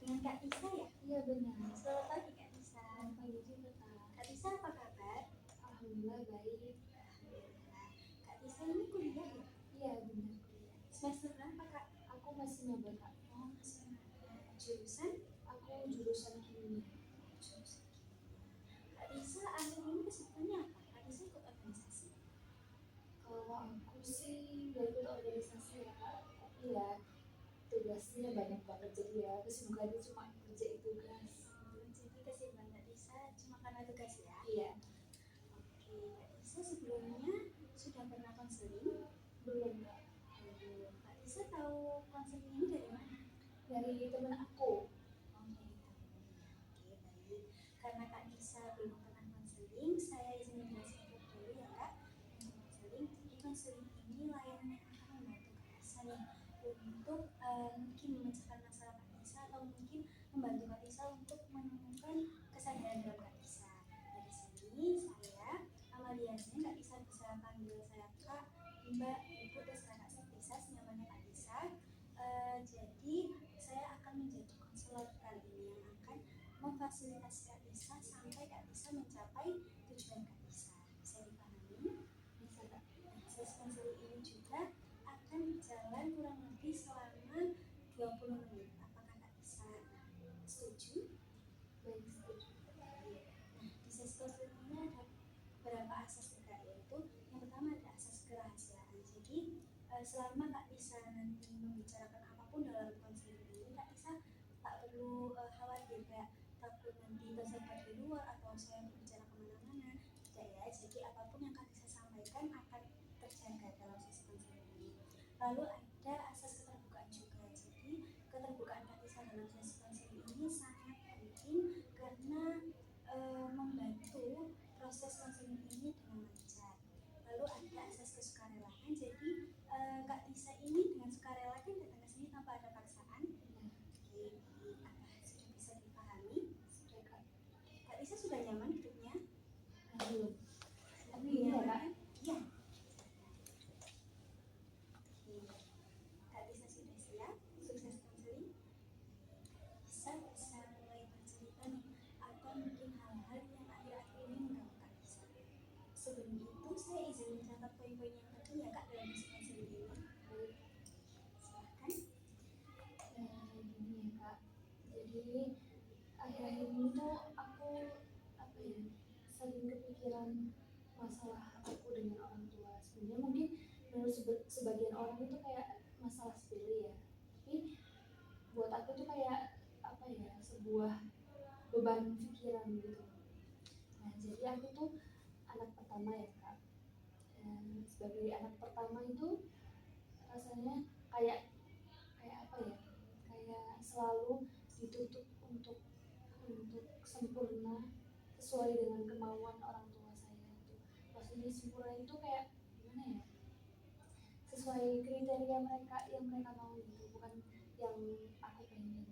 Dengan Kak Tisa ya? Iya benar. Selamat pagi Kak Tisa. Selamat pagi juga Kak. Kak Tisa apa kabar? Alhamdulillah baik. Alhamdulillah. Kak Tisa ini kuliah ya? Iya benar kuliah. Semester berapa Kak? Aku masih maba Kak. Oh masih maba. Jurusan? Aku jurusan kimia. Jurusan kimia. Kak Tisa akhir ini kesibukannya apa? Kak Tisa ikut organisasi? Kalau aku sih gak ikut organisasi ya Kak. Tapi ya tugasnya banyak banget jadi ya kesibukannya cuma kerjain tugas. Jadi kesibukan Kak Tisa cuma karena tugas ya? Iya. Oke, Kak Tisa sebelumnya sudah pernah konseling? Belum Kak. Belum. Kak Tisa tahu konseling ini dari mana? Dari temen aku. Oh, dari temennya. Oke, baik. Karena Kak Tisa belum pernah konseling, saya izin menjelaskan dulu ya Kak. Untuk konseling, jadi konseling ini layanan yang akan membantu Kak Tisa nih untuk mungkin memecahkan masalah Kak Tisa atau mungkin membantu Kak Tisa untuk menemukan kesadaran dalam Kak Tisa. Dari sini saya Amalia Zen, Kak Tisa bisa panggil saya Kak, Mbak, Ibu, terserah Kak Tisa, senyamannya Kak Tisa. Jadi saya akan menjadi konselor kali ini yang akan memfasilitasi Kak Tisa sampai Kak Tisa mencapai tujuan Kak Tisa. Bisa dipahami? Bisa Kak. Sesi konseling ini juga akan berjalan kurang lebih selama 20 menit. Apakah Kak Tisa setuju? Baik setuju. Nah, di sesi konseling ini ada beberapa asas juga, yaitu yang pertama ada asas kerahasiaan. Jadi selama Kak Tisa nanti membicarakan apapun dalam konseling ini, Kak Tisa tak perlu khawatir kayak takut nanti tersebar di luar atau saya berbicara kemana-mana. Tidak ya, jadi apapun yang Kak Tisa sampaikan akan terjaga dalam sesi konseling ini. Lalu ada asas keterbukaan juga. Jadi keterbukaan Kak Tisa dalam sesi konseling ini sangat penting karena membantu proses konseling ini dengan lancar. Lalu ada asas kesukarelaan. Jadi Kak Tisa ini dengan sukarela kan datang ke sini tanpa ada paksaan. Oke, apa sudah bisa dipahami? Sudah Kak. Kak Tisa sudah nyaman hidupnya? Belum. Tapi Belum iya nyaman Kak. kan? Iya. Oke. Kak Tisa sudah siap? Sukses konseling? Bisa mulai bercerita nih, apa mungkin hal-hal yang akhir-akhir ini mengganggu Kak Tisa. Sebelum itu saya izin mencatat poin-poin yang penting ya Kak dalam sesi konseling ini. Silahkan. Gini ya Kak. Jadi akhir-akhir ini tuh aku sering kepikiran masalah aku dengan orang tua. Sebenarnya mungkin menurut sebagian orang itu kayak masalah sepele ya, tapi buat aku tuh kayak sebuah beban pikiran gitu. Nah jadi aku tuh anak pertama ya Kak. Sebagai anak pertama itu rasanya kayak kayak selalu dituntut untuk sempurna sesuai dengan kemauan orang tua saya itu. Maksudnya sempurna itu kayak gimana ya, sesuai kriteria mereka yang mereka mau gitu, bukan yang aku pengen.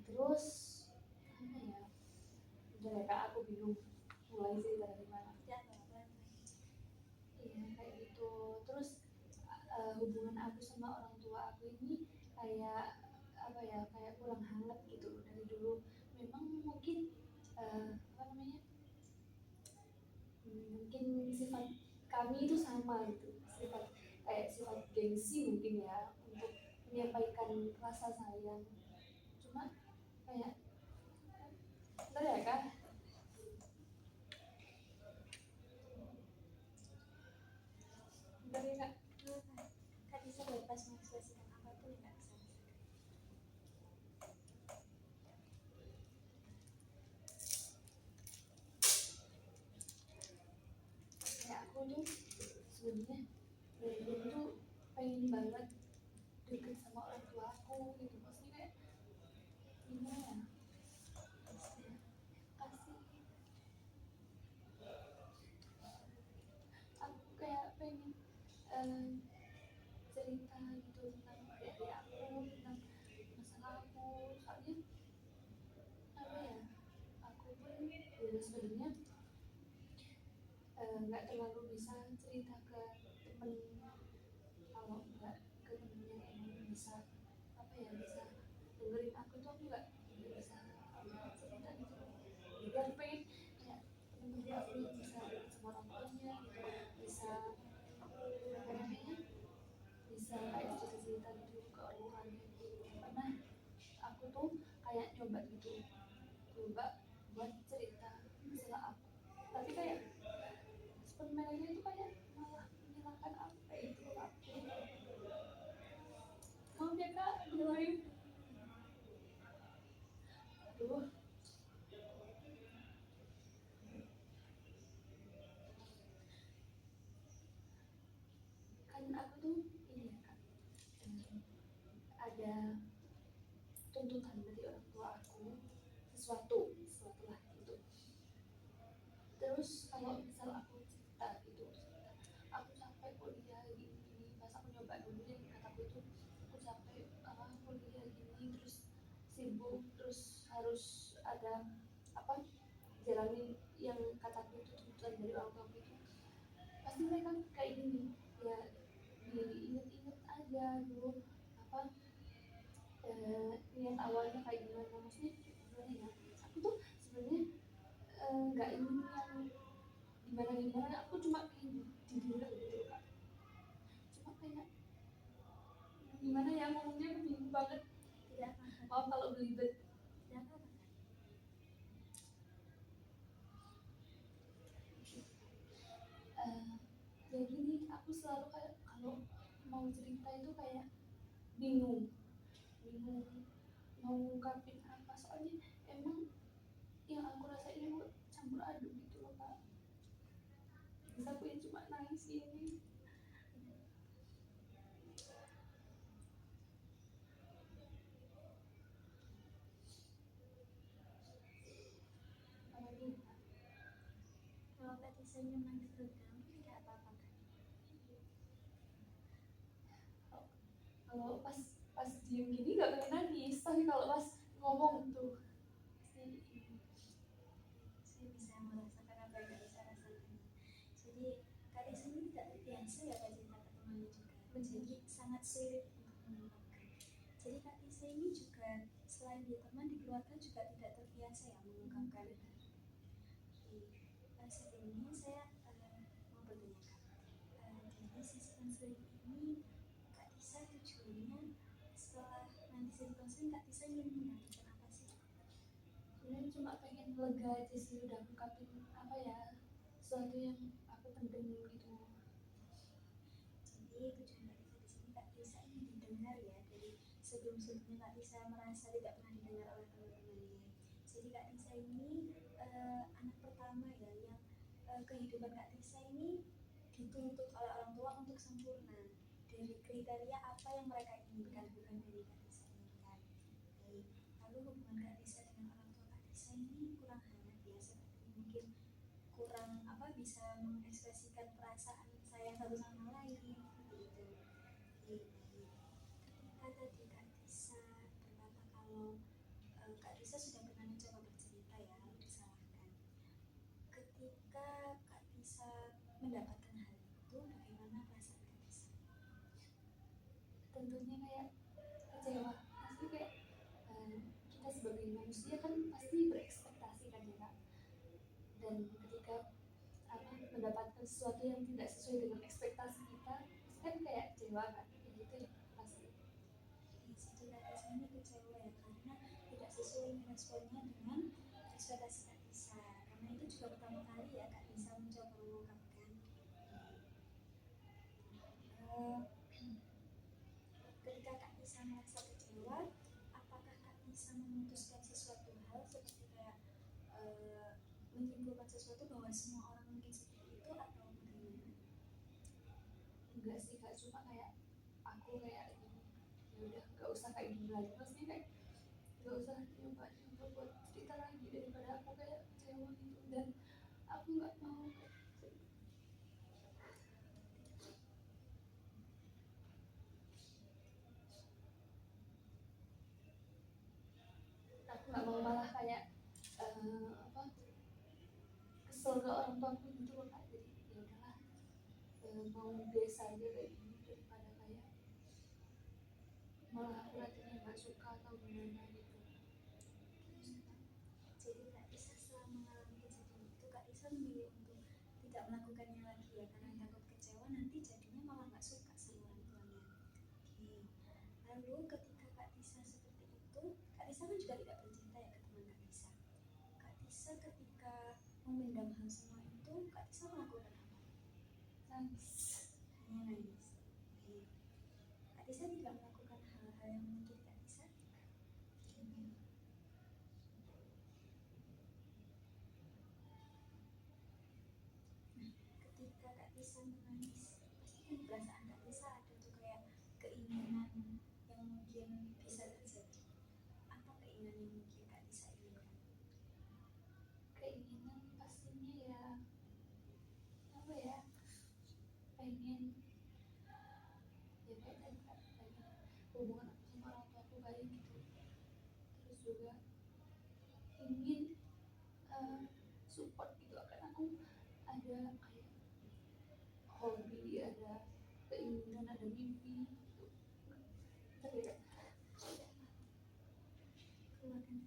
Terus apa ya, udah ya Kak, aku bingung mulai cerita dari mana. Ya, pelan-pelan. Iya kayak gitu. Terus hubungan aku sama orang tua aku ini kayak kayak kurang hangat gitu dari dulu. Memang mungkin mungkin sifat kami itu sama gitu, sifat gengsi mungkin ya, untuk menyampaikan rasa sayang. Cuma kayak bentar ya Kak. Bentar ya Kak. Kak Tisa bebas mengekspresikan apapun yang Kak Tisa rasakan. Kayak aku tuh sebenarnya dari dulu tuh pengen banget deket sama orang tua aku gitu. Maksudnya kayak gimana ya, kasih aku kayak pengen cerita gitu tentang adik aku, tentang masalah aku. Soalnya aku pun ya sebenarnya nggak terlalu bisa cerita ke temen, kalau nggak ke temen yang emang bisa bisa dengerin jadi aku pengen kayak teman-teman aku yang bisa dekat sama orang tuanya gitu, bisa apa namanya, bisa kayak cerita-cerita gitu ke orang pernah aku tuh kayak coba gitu, coba buat cerita masalah aku, tapi kayak permainannya itu kayak malah menyalahkan aku kayak itu loh Kak. Maaf ya Kak, dengerin. Aduh, kan aku tuh ini ya Kak, ada tuntutan dari orang tua aku sesuatu lah gitu. Terus kalau misal aku cerita gitu, aku capek kuliah gini, pas aku nyoba dulu yang kataku itu aku capek kuliah gini, terus sibuk, terus harus ada apa, jalanin yang kataku itu tuntutan dari orang tua itu, pasti mereka kayak gini ya, diinget-inget aja dulu apa, niat awalnya kayak gimana, maksudnya gimana ya, aku tuh sebenarnya nggak ingin yang gimana gimana, aku cuma pengen didengar gitu Kak, cuma kayak gimana ya ngomongnya, aku bingung banget, Tidak maaf apa-apa, kalau belibet. tidak apa-apa. Ya gini, aku selalu kayak kalau mau cerita itu kayak bingung bingung mau ngungkapin apa, soalnya emang yang aku rasain itu campur aduk gitu loh Kak, bisa aku yang cuma nangis ini. Apalagi Kalau Kak Tisa nyaman dipegang, tidak apa-apa kan? kalau pas pas diem gini gak pengen nangis, tapi kalau pas ngomong tuh pasti Saya bisa merasakan apa yang Kak Tisa rasakan. Jadi Kak Tisa ini tidak terbiasa ya Kak cerita ke temannya juga. Jadi sangat sulit untuk mengungkapkan. Jadi Kak Tisa ini juga selain di teman, di keluarga juga tidak terbiasa ya mengungkapkan. Sebelumnya saya mau bertanya Kak, jadi sesi konseling ini Kak Tisa tujuannya setelah nanti sesi konseling Kak Tisa ingin mendapatkan apa sih? sebenarnya cuma pengen lega aja sih, udah ngungkapin apa ya, sesuatu yang aku pendem gitu. Jadi tujuan Kak Tisa di sini Kak Tisa ingin didengar ya, dari sebelum-sebelumnya Kak Tisa merasa tidak pernah didengar oleh teman-temannya. Jadi Kak Tisa ini anak pertama ya yang kehidupan Kak Tisa ini dituntut oleh orang tua untuk sempurna dari kriteria apa yang mereka inginkan, bukan dari Kak Tisa inginkan. Baik. Lalu hubungan Kak Tisa dengan orang tua Kak Tisa ini kurang hangat ya, seperti mungkin kurang apa, bisa mengekspresikan perasaan sayang satu sama lain gitu. Baik. Ketika tadi Kak Tisa berkata kalau Kak Tisa sudah pernah mencoba bercerita ya, lalu disalahkan. Ketika Kak Tisa mendapatkan hal itu, bagaimana perasaan Kak Tisa? Tentunya kayak kecewa, pasti kayak kita sebagai manusia kan pasti berekspektasi kan ya Kak, dan ketika apa mendapatkan sesuatu yang tidak sesuai dengan ekspektasi kita, pasti kan kayak kecewa kan, kayak gitu ya pasti. Jadi Kak Tisa ini kecewa ya karena tidak sesuai responnya dengan ekspektasi Kak Tisa. Karena itu juga pertama kali ya Kak Tisa mencoba mengungkapkan. Eh, Ketika Kak Tisa merasa kecewa, apakah Kak Tisa memutuskan sesuatu hal seperti kayak menyimpulkan sesuatu bahwa semua orang mungkin seperti itu atau bagaimana? Enggak sih Kak, cuma kayak aku kayak gini, ya udah nggak usah kayak gini lagi, maksudnya kayak nggak usah nyoba nyoba buat cerita lagi, daripada aku kayak kecewa gitu, dan aku nggak mau malah kayak apa, kesel ke orang tuaku gitu loh Kak, jadi ya udahlah, mau biasa aja kayak gini daripada kayak malah aku nantinya nggak suka atau gimana gitu. Jadi Kak Tisa setelah mengalami kejadian itu Kak Tisa memilih untuk tidak melakukannya lagi ya karena takut kecewa nanti jadinya malah nggak suka sama orang tuanya. Oke. Lalu ketika Kak Tisa seperti itu, Kak Tisa kan juga tidak bercerita ya ke teman Kak Tisa. Kak Tisa ketika memendam hal semua itu, Kak Tisa melakukan apa? Nangis. Hanya nangis. Oke. Kak Tisa tidak melakukan hal-hal yang menyakiti Kak Tisa? Nah, ketika Kak Tisa menangis, pasti kan perasaan Kak Tisa ada tuh kayak keinginan yang mungkin bisa terjadi. Apa keinginan yang mungkin Kak Tisa inginkan? Keinginan pastinya ya apa ya, pengen ya kayak tadi Kak, pengen hubungan aku sama orang tua aku baik gitu, terus juga ingin support gitu, kan aku ada kayak hobi, ada keinginan, ada mimpi gitu. Tapi ya, Keluarkan.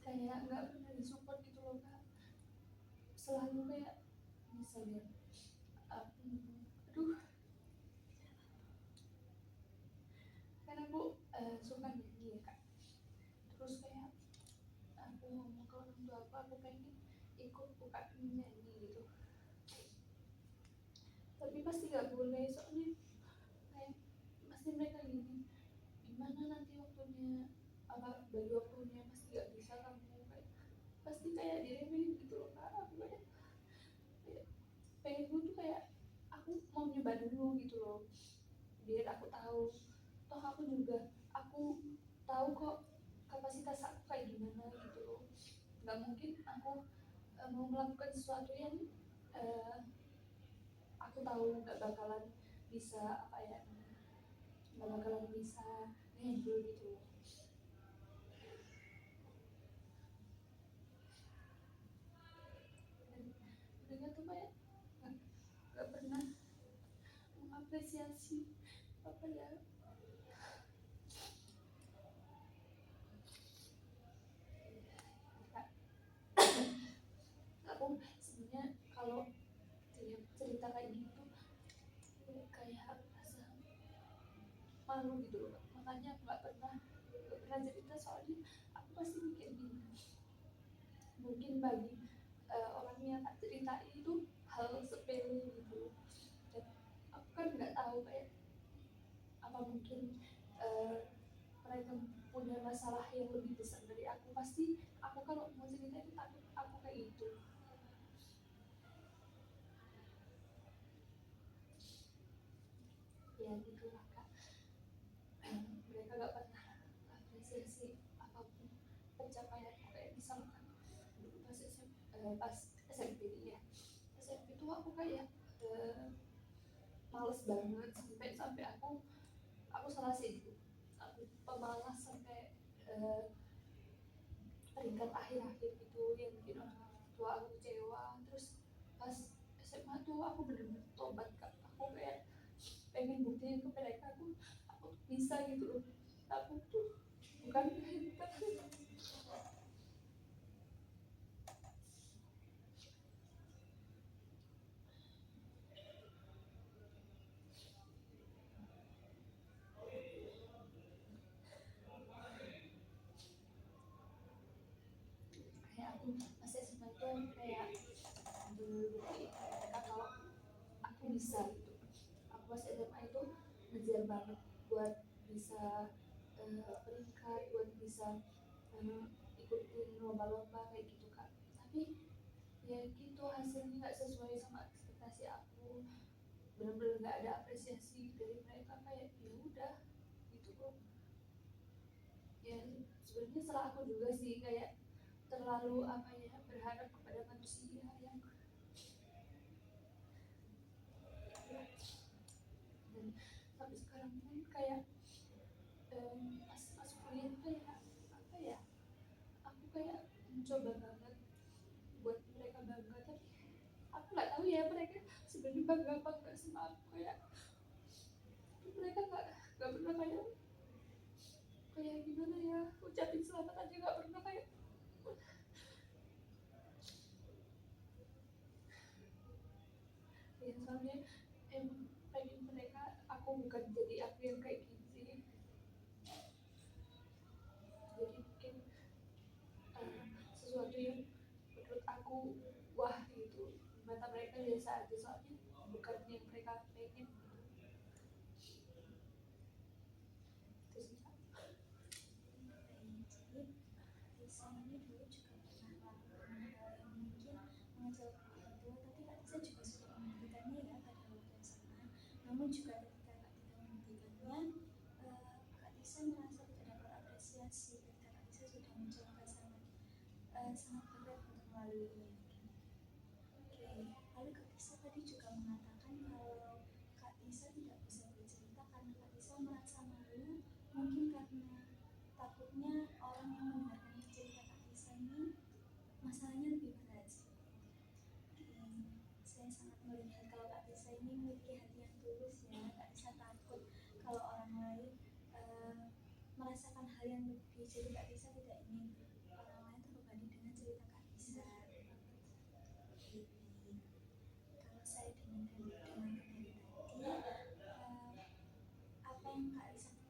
kayak nggak pernah disupport gitu loh Kak, selalu kayak misalnya aduh, kan aku suka nyanyi ya Kak, terus kayak aku ngomong ke orang tua aku pengen ikut UKM nyanyi gitu, tapi pasti gak boleh soalnya kayak pasti mereka gini, gimana nanti waktunya, apa bagi waktunya pasti gak bisa kamu, kayak pasti kayak diremehin gitu loh Kak. Aku kayak pengen gue tuh kayak aku mau nyoba dulu gitu loh, biar aku tahu, toh aku juga aku tahu kok kapasitas aku kayak gimana gitu loh, nggak mungkin aku mau melakukan sesuatu yang uh, aku tahu nggak bakalan bisa apa ya, nggak bakalan bisa handle gitu loh. Dan mereka tuh kayak nggak pernah mengapresiasi apa ya, aku sebenarnya kalau cerita kayak gitu kayak rasa malu gitu loh, makanya aku nggak pernah cerita, soalnya aku pasti mikir gini, mungkin bagi orang yang tak cerita itu hal sepele gitu, dan aku kan nggak tahu kayak apa mungkin mereka punya masalah yang lebih besar dari aku, pasti aku kalau mau cerita itu takut aku kayak gitu. Ya gitulah Kak, mereka gak pernah apresiasi apapun pencapaian aku, kayak misalkan dulu pas SMP ya, SMP tuh aku kayak males banget sampai sampai aku salah sih itu, aku pemalas sampai peringkat akhir-akhir gitu yang bikin orang tua aku kecewa. Terus pas SMA tuh aku bener-bener tobat Kak, aku kayak pengen buktiin ke mereka aku bisa gitu loh, aku tuh bukan kayak aku masih SMA itu kayak berbuktiin ke mereka kalau aku bisa gitu. Aku pas SMA itu ngejar banget buat bisa peringkat, buat bisa ikutin lomba-lomba kayak gitu Kak, tapi ya gitu hasilnya nggak sesuai sama ekspektasi aku, benar-benar nggak ada apresiasi dari mereka, kayak ya udah gitu kok. Ya sebenarnya salah aku juga sih, kayak terlalu apa ya, berharap kepada manusia yang dan sampai sekarang pun kayak pas masuk kuliah kayak apa ya, aku kayak mencoba banget buat mereka bangga, tapi aku nggak tahu ya mereka sebenarnya bangga apa enggak sama aku, kayak mereka nggak pernah kayak gimana ya, ucapin selamat aja nggak pernah kayak. Ya soalnya pengen mereka aku bukan jadi aku yang kayak gini sih, jadi mungkin sesuatu yang menurut aku wah itu mata mereka biasa aja, soalnya bukan yang mereka pengen. Itu sih Kak. Jadi Tisa ini dulu juga pernah melakukan hal yang mungkin mengecewakan orang tua, tapi Kak Tisa juga sudah membuktikannya ya pada waktu yang sama. Namun juga ketika Kak Tisa membuktikannya, Kak Tisa merasa tidak dapat apresiasi ketika Kak Tisa sudah mencoba sangat berat untuk melaluinya. Oke, lalu Kak Tisa tadi juga mengatakan kalau Kak Tisa tidak bisa bercerita karena Kak Tisa merasa malu, mungkin karena takutnya orang yang mendengarkan cerita Kak Tisa ini masalahnya lebih berat. Saya sangat melihat kalau Kak Tisa ini memiliki hati yang tulus ya. Kak Tisa takut kalau orang lain merasakan hal yang lebih, jadi Kak Tisa tidak ingin orang lain terbebani dengan cerita Kak Tisa. Kalau saya dengarkan dari tadi, apa yang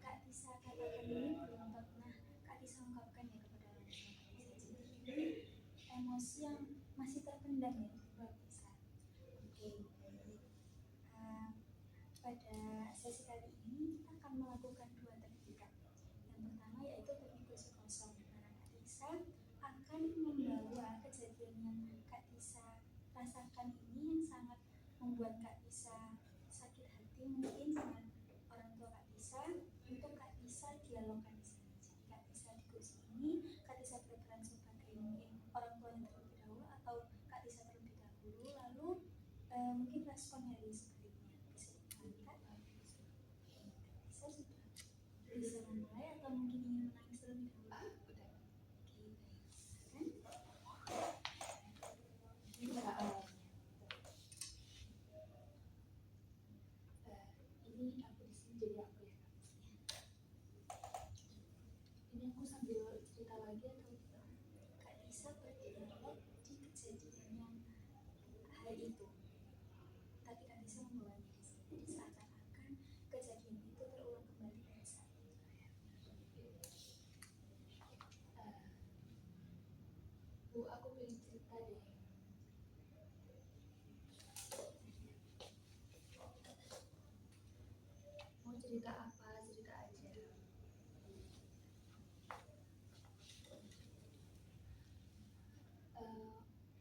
Kak Tisa katakan ini belum pernah Kak Tisa ungkapkan ya kepada orang tua Kak Tisa. Jadi ini emosi yang masih terpendam ya di Kak Tisa. Oke, baik. Pada sesi kali ini kita akan melakukan dua teknik Kak. Yang pertama yaitu teknik kursi kosong, di mana Kak Tisa akan membawa kejadian yang Kak Tisa rasakan ini yang sangat membuat Kak Tisa sakit hati mungkin dengan orang tua Kak Tisa, untuk Kak Tisa dialogkan di sini. Jadi Kak Tisa di kursi ini, Kak Tisa berperan sebagai mungkin orang tua yang terlebih dahulu atau Kak Tisa terlebih dahulu, lalu mungkin respon dari sebaliknya bisa dilanjutkan. Kak Tisa sudah bisa memulai atau mungkin ingin menangis terlebih dahulu? Udah. Oke, baik. Ini aku di sini jadi aku ya Kak. Ini aku sambil cerita lagi atau gimana? Kak Tisa berdialog di kejadian yang hal itu, tapi Kak Tisa membawanya di sini. Jadi seakan-akan kejadian itu terulang kembali pada saat itu. Bu, aku pengen cerita deh. Mau cerita apa? Cerita aja.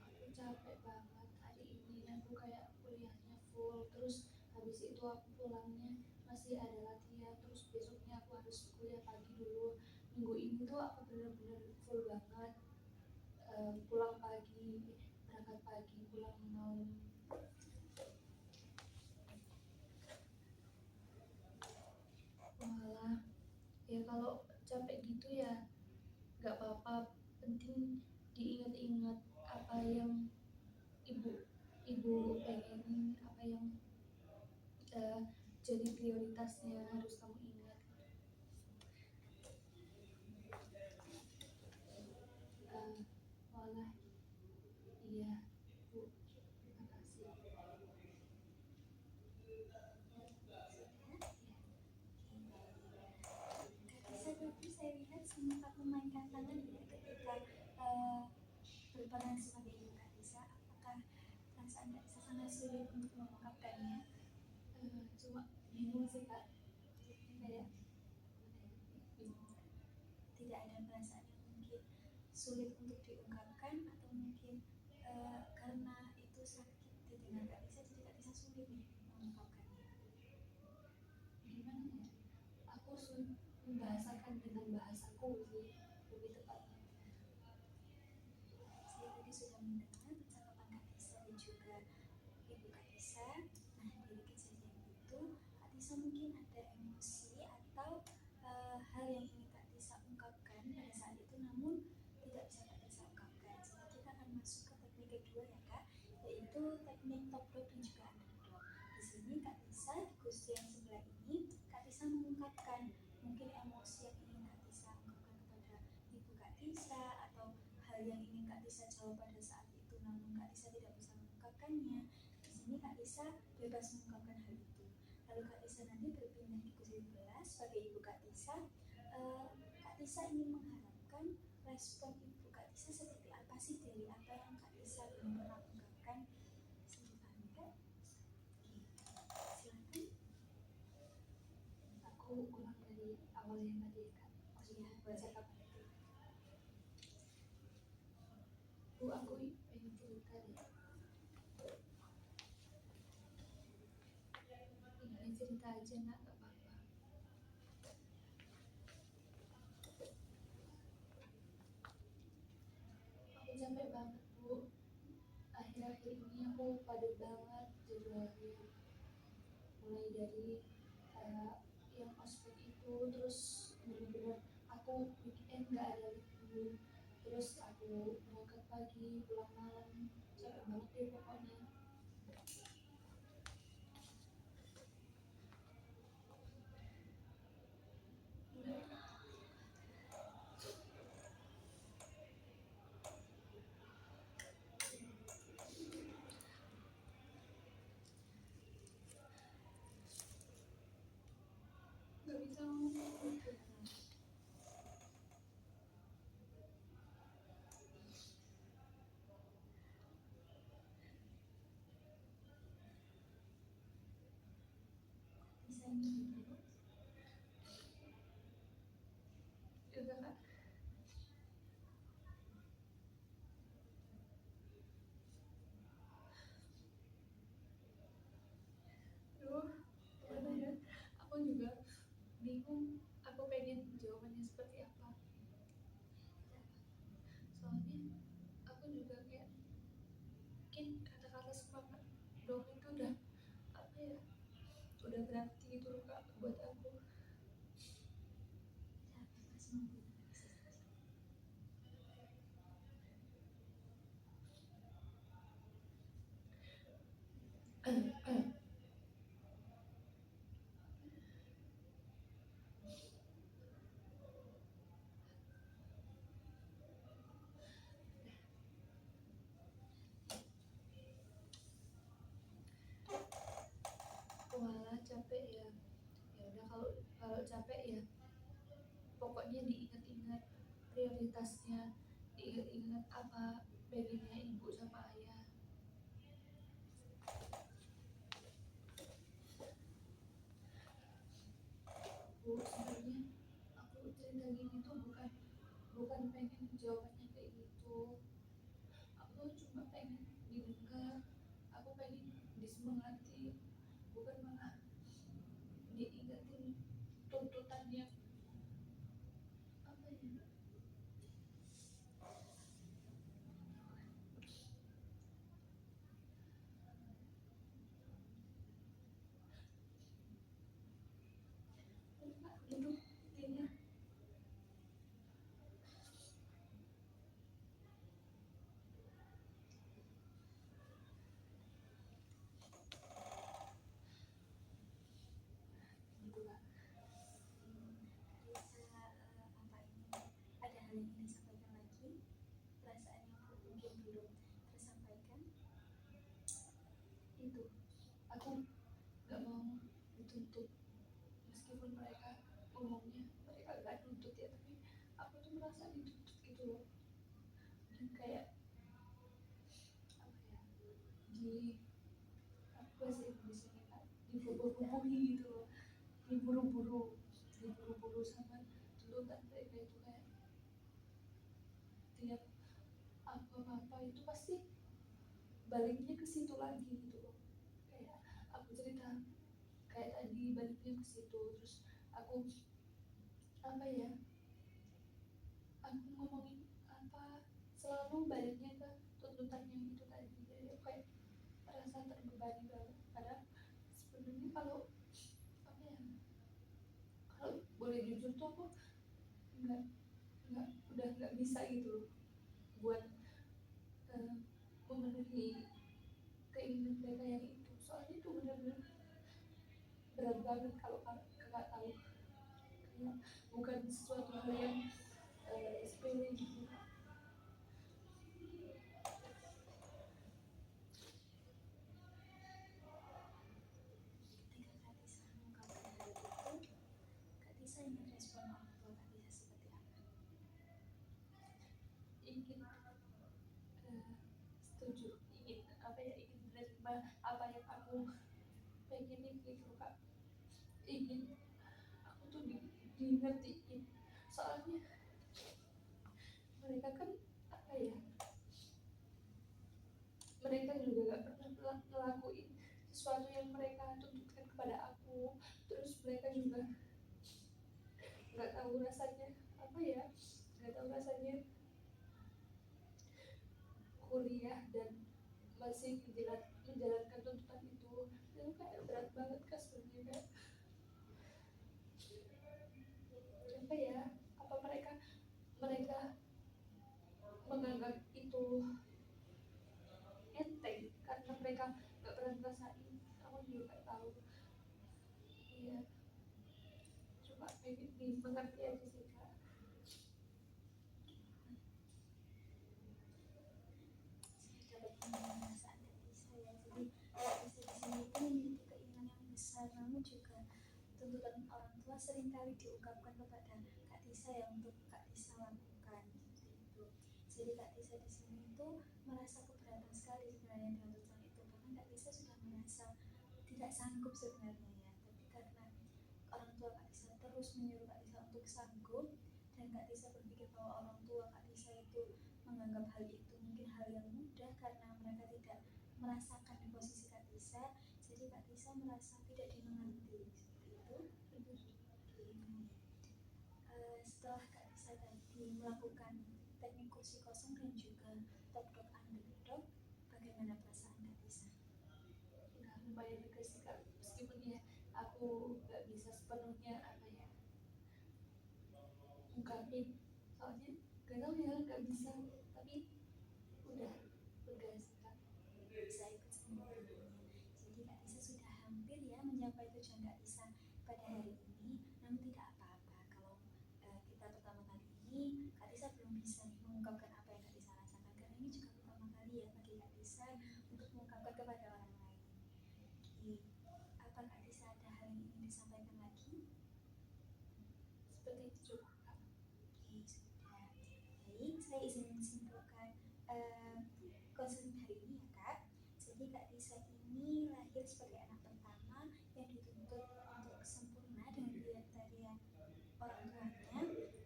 Aku capek banget hari ini. Aku kayak kuliahnya full. Terus habis itu aku pulangnya masih ada latihan. Terus besoknya aku harus kuliah pagi dulu. Minggu ini tuh aku bener-bener full banget. Pulang pagi, berangkat pagi, pulang malam. Malah ya kalau capek gitu ya nggak apa-apa, penting diingat-ingat apa yang ibu pengenin, apa yang jadi prioritasnya harus kamu ingat. Malah iya Bu, terima kasih. Kak Tisa tadi saya lihat sempat memainkan tangan ya ketika berperan sebagai ibu Kak Tisa. Apakah perasaan Kak Tisa sangat sulit untuk mengungkapkannya? Cuma bingung sih Kak, kayak Tidak ada perasaan yang mungkin sulit untuk diungkapkan, atau mungkin karena itu sakit di telinga Kak Tisa, jadi Kak Tisa sulit nih mengungkapkannya. gimana ya, aku sulit membahasakan dengan bahasaku sih lebih tepatnya. Saya tadi sudah mendengar percakapan Kak Tisa dan juga ibu Kak Tisa. Nah, dari kejadian itu Kak Tisa mungkin ada emosi atau hal yang ingin Kak Tisa ungkapkan pada saat itu, namun tidak bisa Kak Tisa ungkapkan. Jadi kita akan masuk ke teknik kedua ya Kak, yaitu teknik top rope dan juga underdog. Di sini Kak Tisa di kursi yang sebelah ini, Kak Tisa mengungkapkan mungkin emosi yang ingin Kak Tisa ungkapkan kepada ibu Kak Tisa, atau hal yang ingin Kak Tisa jawab pada saat itu namun Kak Tisa tidak bisa mengungkapkannya. Di sini Kak Tisa bebas mengungkapkan hal itu. Lalu Kak Tisa nanti berpindah di kursi sebelah sebagai ibu Kak Tisa. Kak Tisa ingin mengharapkan respon ibu Kak Tisa seperti apa sih dari apa yang Kak Tisa belum pernah ungkapkan. Bisa dipahami Kak? Silakan. Aku ulang dari awal yang tadi Kak. Iya, Baca boleh. kapan itu? Bu, aku pengen cerita deh. Ini cerita aja nak, gak apa-apa. Aku capek banget Bu. Akhir-akhir ini aku padat banget jadwalnya. Mulai dari yang ospek itu, terus bener-bener aku weekend gak ada libur, terus aku berangkat pagi pulang malam, capek banget deh pokoknya. Gak bisa ngomong. Bisa minum dulu. Udah Kak. Aduh, gimana ya? Aku juga bingung. Aku pengen jawabannya seperti apa. Soalnya aku juga kayak mungkin kata-kata semangat doang itu udah apa ya? Udah berarti gitu loh Kak buat aku. Mas nunggu Kak Tisa saja. Walah capek ya. Ya udah, kalau capek ya pokoknya diingat-ingat prioritasnya, diingat-ingat apa pengennya ibu sama ayah. Bu, sebenarnya aku cerita gini tuh bukan pengen jawabannya kayak gitu. Aku cuma pengen didengar, aku pengen disemangati, bukan malah diingetin tuntutan yang apa ya. Pak, duduk sini. Gitu Kak. Tisa, apa ini ada hal yang ingin disampaikan lagi? Perasaan yang mungkin belum tersampaikan? Itu aku nggak mau dituntut, meskipun mereka ngomongnya mereka nggak nuntut ya, tapi aku tuh merasa dituntut gitu loh. Dan kayak apa ya, di apa sih Indonesia Kak, diburu-buru gitu loh, diburu-buru sama tuntutan mereka itu. Kayak tiap apa-apa itu pasti baliknya ke situ lagi gitu loh. Kayak aku cerita kayak tadi baliknya ke situ, terus aku apa ya, aku ngomongin apa selalu baliknya ke tuntutan yang itu tadi. Jadi aku kayak merasa terbebani banget, padahal sebenarnya kalau apa ya, kalau boleh jujur tuh aku nggak udah nggak bisa gitu loh buat memenuhi keinginan mereka yang itu. Soalnya itu benar-benar berat banget kalau kakak tahu kayak bukan sesuatu hal yang sepele gitu. Ketika Kak Tisa mengungkapkan hal itu, Kak Tisa ingin respon orang tua Kak Tisa seperti apa? Ingin setuju, ingin apa ya, ingin menerima apa yang aku pengenin gitu kak, ingin aku tuh dingertiin, soalnya mereka kan apa ya, mereka juga gak pernah ngelakuin sesuatu yang mereka tuntutkan kepada aku, terus mereka juga nggak tahu rasanya apa ya, nggak tahu rasanya kuliah dan masih menjalankan tuntutan itu kayak berat banget kak sebenarnya kak. Apa ya, apa mereka menganggap itu enteng karena mereka nggak pernah ngerasain, aku juga nggak tahu. Iya, coba pengen dimengerti aja sih kak. Saya dapat mendengar perasaan Kak Tisa ya. Jadi Kak Tisa di sini itu memiliki keinginan yang besar, namun juga tuntutan orang tua seringkali diungkapkan kepada Kak Tisa yang untuk Kak Tisa lakukan seperti itu. Jadi Kak Tisa di sini itu merasa keberatan sekali sebenarnya dengan tuntutan itu. Bahkan Kak Tisa sudah merasa tidak sanggup sebenarnya ya. Tapi karena orang tua Kak Tisa terus menyuruh Kak Tisa untuk sanggup, dan Kak Tisa berpikir bahwa orang tua Kak Tisa itu menganggap hal itu mungkin hal yang mudah karena mereka tidak merasakan di posisi Kak Tisa, jadi Kak Tisa merasa tidak dimengerti seperti itu. Setelah Kak Tisa tadi melakukan teknik kursi kosong dan juga top dog underdog, bagaimana perasaan Kak Tisa? Nah, lumayan juga sih kak, meskipun ya aku nggak bisa sepenuhnya apa ya ungkapin, soalnya gak tau ya, nggak bisa, tapi udah lega sih kak. Saya ikut senang. Jadi Kak Tisa sudah hampir ya mencapai tujuan Kak Tisa pada hari ini. Namun tidak apa-apa kalau kita pertama kali ini Kak Tisa belum bisa mengungkapkan apa yang Kak Tisa rasakan, karena ini juga pertama kali ya bagi Kak Tisa untuk mengungkapkan kepada orang lain. Oke, apa Kak Tisa ada hal yang ingin disampaikan lagi? Seperti itu cukup kak. Oke, sudah. Baik, saya izin menyimpulkan konseling hari ini ya Kak. Jadi Kak Tisa ini lahir sebagai anak pertama yang dituntut untuk sempurna dengan kriteria orang tuanya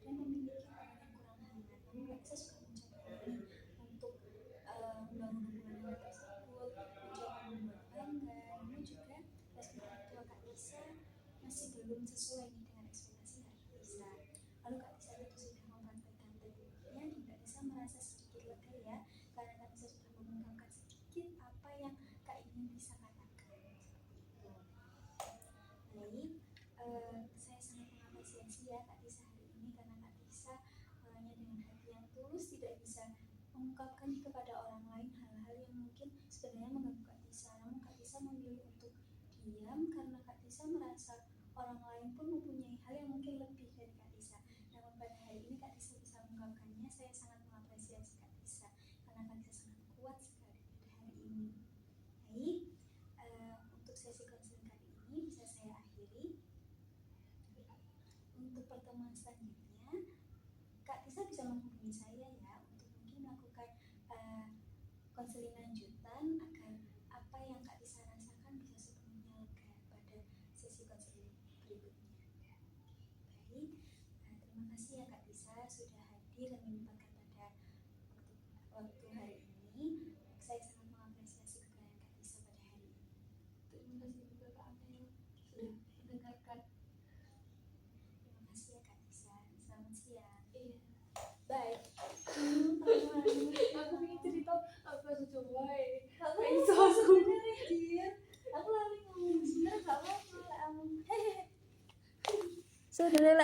dan memiliki orang yang kurang hangat. Namun Kak Tisa sudah mencoba ini untuk membangun hubungan hangat tersebut, mencoba membuat bangga. Namun juga respon orang tua Kak Tisa masih belum sesuai nih dengan ekspektasi Kak Tisa. Lalu Kak Tisa itu sudah mempraktekkan tekniknya dan Kak Tisa merasa sedikit lega ya, karena Kak Tisa sudah mengungkapkan sedikit apa yang Kak ingin bisa katakan seperti itu. Baik, saya sangat mengapresiasi ya Kak Tisa hari ini, karena Kak Tisa hanya dengan hati yang tulus tidak bisa mengungkapkan kepada orang lain hal-hal yang mungkin sebenarnya mengganggu Kak Tisa. Namun Kak Tisa memilih untuk diam karena Kak Tisa merasa orang lain pun mempunyai hal yang mungkin lebih dari Kak Tisa. Namun pada hari ini Kak Tisa bisa mengungkapkannya. Saya sangat mengapresiasi Kak Tisa karena Kak Tisa sangat kuat sekali pada hari ini. Baik, untuk sesi konseling kali ini bisa saya akhiri. Untuk pertemuan selanjutnya Kak Tisa bisa menghubungi saya ya untuk mungkin melakukan konseling lanjutan agar apa yang Kak Tisa rasakan bisa sepenuhnya lega pada sesi konseling berikutnya. Baik, terima kasih ya Kak Tisa sudah hadir dan menyempatkan pada waktu hari ini. Saya sangat mengapresiasi kehadiran Kak Tisa pada hari ini. Terima kasih juga kak Amel sudah mendengarkan. Terima kasih ya Kak Tisa. Selamat siang. Iya, Bye. aku ingin cerita apa coba Kamu iso sebenarnya dia. Aku lagi ngomong sebenarnya gak apa-apa. Saudara